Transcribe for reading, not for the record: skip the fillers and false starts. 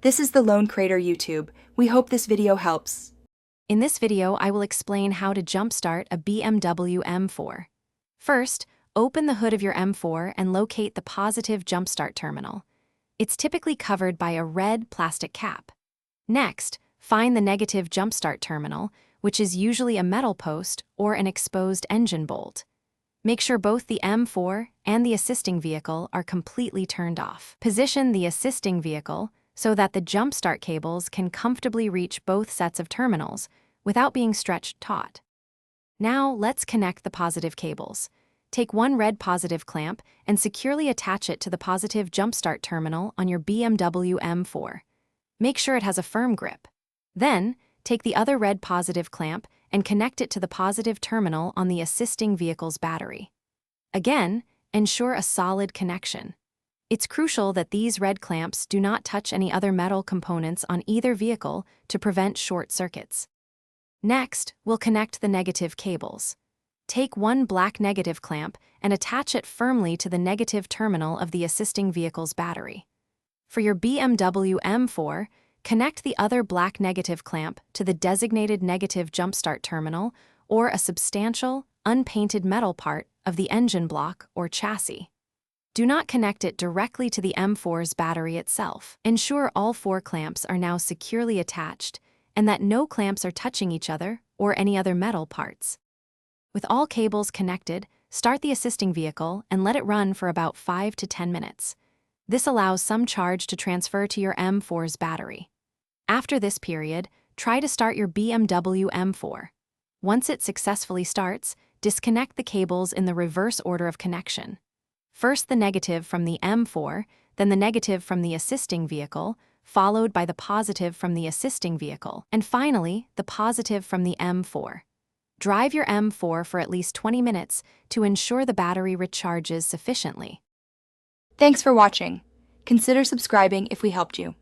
This is the Lone Crater YouTube. We hope this video helps. In this video, I will explain how to jumpstart a BMW M4. First, open the hood of your M4 and locate the positive jumpstart terminal. It's typically covered by a red plastic cap. Next, find the negative jumpstart terminal, which is usually a metal post or an exposed engine bolt. Make sure both the M4 and the assisting vehicle are completely turned off. Position the assisting vehicle so that the jumpstart cables can comfortably reach both sets of terminals without being stretched taut. Now let's connect the positive cables. Take one red positive clamp and securely attach it to the positive jumpstart terminal on your BMW M4. Make sure it has a firm grip. Then, take the other red positive clamp and connect it to the positive terminal on the assisting vehicle's battery. Again, ensure a solid connection. It's crucial that these red clamps do not touch any other metal components on either vehicle to prevent short circuits. Next, we'll connect the negative cables. Take one black negative clamp and attach it firmly to the negative terminal of the assisting vehicle's battery. For your BMW M4, connect the other black negative clamp to the designated negative jumpstart terminal or a substantial, unpainted metal part of the engine block or chassis. Do not connect it directly to the M4's battery itself. Ensure all four clamps are now securely attached and that no clamps are touching each other or any other metal parts. With all cables connected, start the assisting vehicle and let it run for about 5 to 10 minutes. This allows some charge to transfer to your M4's battery. After this period, try to start your BMW M4. Once it successfully starts, disconnect the cables in the reverse order of connection. First the negative from the M4, then the negative from the assisting vehicle, followed by the positive from the assisting vehicle, and finally, the positive from the M4. Drive your M4 for at least 20 minutes to ensure the battery recharges sufficiently. Thanks for watching. Consider subscribing if we helped you.